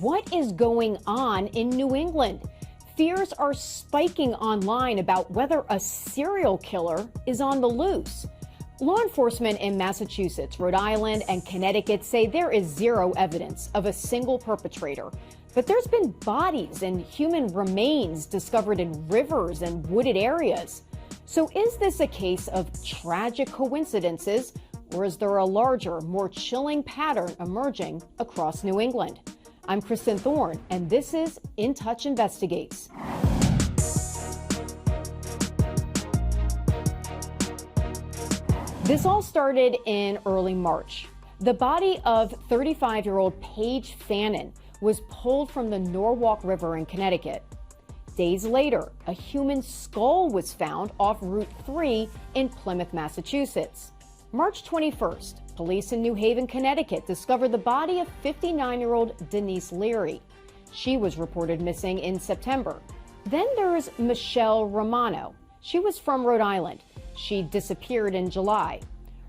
What is going on in New England? Fears are spiking online about whether a serial killer is on the loose. Law enforcement in Massachusetts, Rhode Island, and Connecticut say there is zero evidence of a single perpetrator. But there's been bodies and human remains discovered in rivers and wooded areas. So is this a case of tragic coincidences, or is there a larger, more chilling pattern emerging across New England? I'm Kristen Thorne, and this is In Touch Investigates. This all started in early March. The body of 35-year-old Paige Fannin was pulled from the Norwalk River in Connecticut. Days later, a human skull was found off Route 3 in Plymouth, Massachusetts. March 21st, police in New Haven, Connecticut discovered the body of 59-year-old Denise Leary. She was reported missing in September. Then there's Michelle Romano. She was from Rhode Island. She disappeared in July.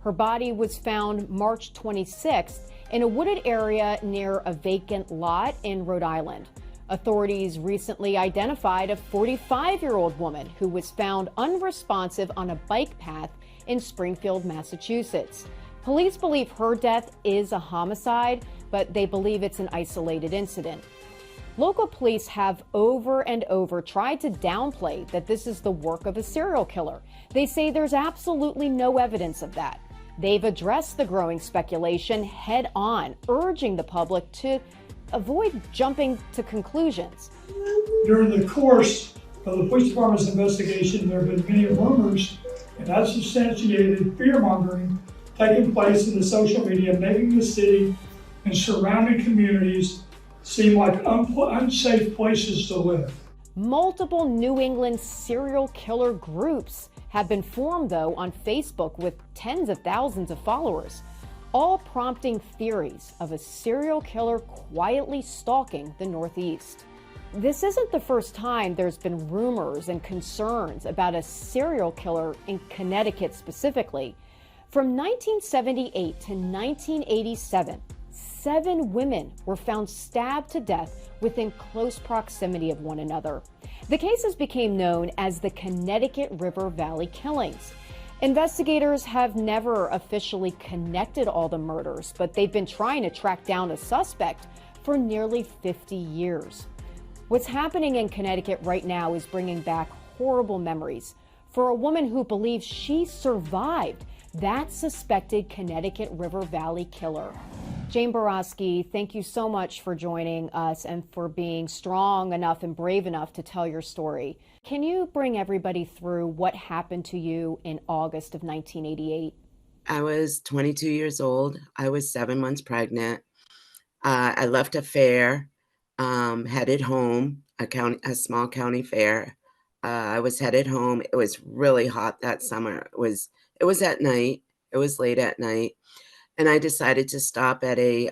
Her body was found March 26th in a wooded area near a vacant lot in Rhode Island. Authorities recently identified a 45-year-old woman who was found unresponsive on a bike path in Springfield, Massachusetts. Police believe her death is a homicide, but they believe it's an isolated incident. Local police have over and over tried to downplay that this is the work of a serial killer. They say there's absolutely no evidence of that. They've addressed the growing speculation head on, urging the public to avoid jumping to conclusions. During the course of the police department's investigation, there have been many rumors and unsubstantiated fear-mongering taking place in the social media, making the city and surrounding communities seem like unsafe places to live. Multiple New England serial killer groups have been formed, though, on Facebook with tens of thousands of followers, all prompting theories of a serial killer quietly stalking the Northeast. This isn't the first time there's been rumors and concerns about a serial killer in Connecticut specifically. From 1978 to 1987, 7 women were found stabbed to death within close proximity of one another. The cases became known as the Connecticut River Valley Killings. Investigators have never officially connected all the murders, but they've been trying to track down a suspect for nearly 50 years. What's happening in Connecticut right now is bringing back horrible memories for a woman who believes she survived that suspected Connecticut River Valley killer. Jane Borowski, thank you so much for joining us and for being strong enough and brave enough to tell your story. Can you bring everybody through what happened to you in August of 1988? I was 22 years old. I was 7 months pregnant. I left a fair, headed home, a small county fair. I was headed home. It was really hot that summer. It was at night. It was late at night. And I decided to stop at a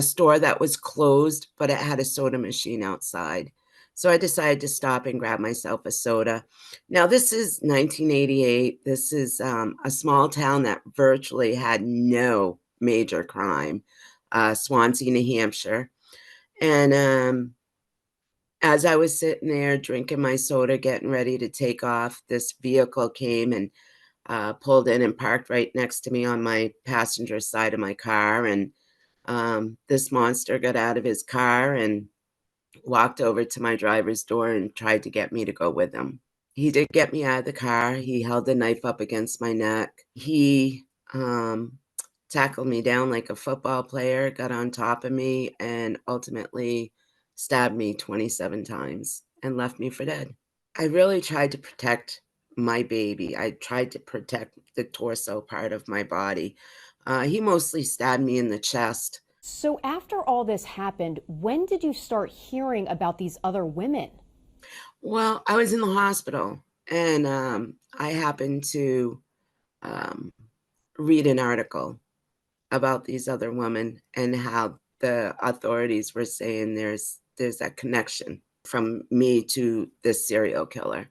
store that was closed, but it had a soda machine outside. So I decided to stop and grab myself a soda. Now, this is 1988. This is a small town that virtually had no major crime, Swansea, New Hampshire. And as I was sitting there drinking my soda, getting ready to take off, this vehicle came and pulled in and parked right next to me on my passenger side of my car. And this monster got out of his car and walked over to my driver's door and tried to get me to go with him. He did get me out of the car. He held the knife up against my neck. He tackled me down like a football player, got on top of me, and ultimately stabbed me 27 times and left me for dead. I really tried to protect my baby. I tried to protect the torso part of my body. He mostly stabbed me in the chest. So after all this happened, when did you start hearing about these other women? Well, I was in the hospital, and I happened to read an article about these other women and how the authorities were saying there's a connection from me to this serial killer.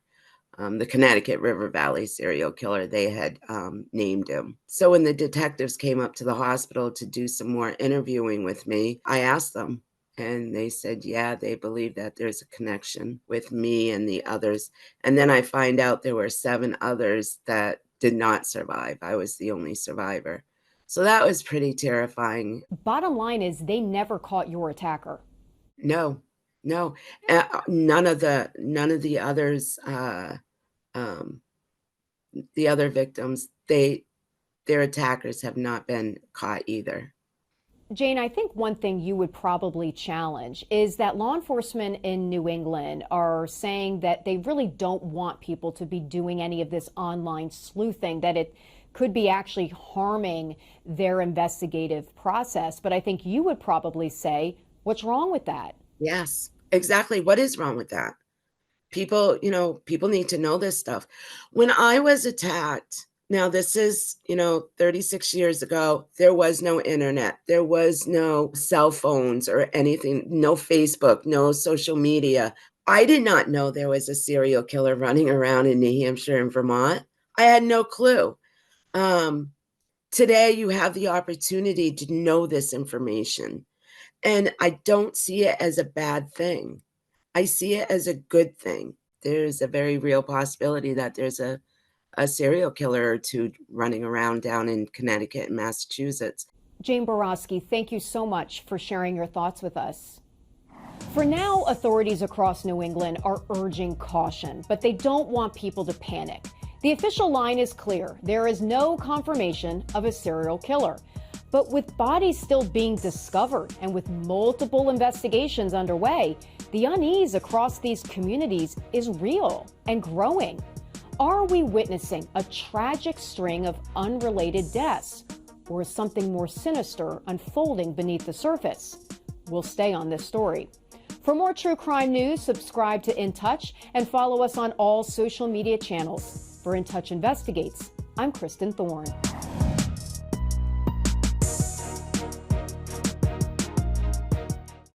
The Connecticut River Valley serial killer, they had named him. So when the detectives came up to the hospital to do some more interviewing with me, I asked them, And they said, yeah, they believe that there's a connection with me and the others. And then I find out there were 7 others that did not survive. I was the only survivor. So that was pretty terrifying. Bottom line is they never caught your attacker. No, no, none of the others, um, the other victims, their attackers have not been caught either. Jane, I think one thing you would probably challenge is that law enforcement in New England are saying that they really don't want people to be doing any of this online sleuthing, that it could be actually harming their investigative process. But I think you would probably say, what's wrong with that? Yes, exactly. What is wrong with that? People, people need to know this stuff. When I was attacked, now this is, 36 years ago, there was no internet. There was no cell phones or anything, no Facebook, no social media. I did not know there was a serial killer running around in New Hampshire and Vermont. I had no clue. Today, you have the opportunity to know this information. And I don't see it as a bad thing. I see it as a good thing. There's a very real possibility that there's a serial killer or 2 running around down in Connecticut and Massachusetts. Jane Borowski, thank you so much for sharing your thoughts with us. For now, authorities across New England are urging caution, but they don't want people to panic. The official line is clear. There is no confirmation of a serial killer. But with bodies still being discovered and with multiple investigations underway, the unease across these communities is real and growing. Are we witnessing a tragic string of unrelated deaths, or is something more sinister unfolding beneath the surface? We'll stay on this story. For more true crime news, subscribe to In Touch and follow us on all social media channels. For In Touch Investigates, I'm Kristen Thorne.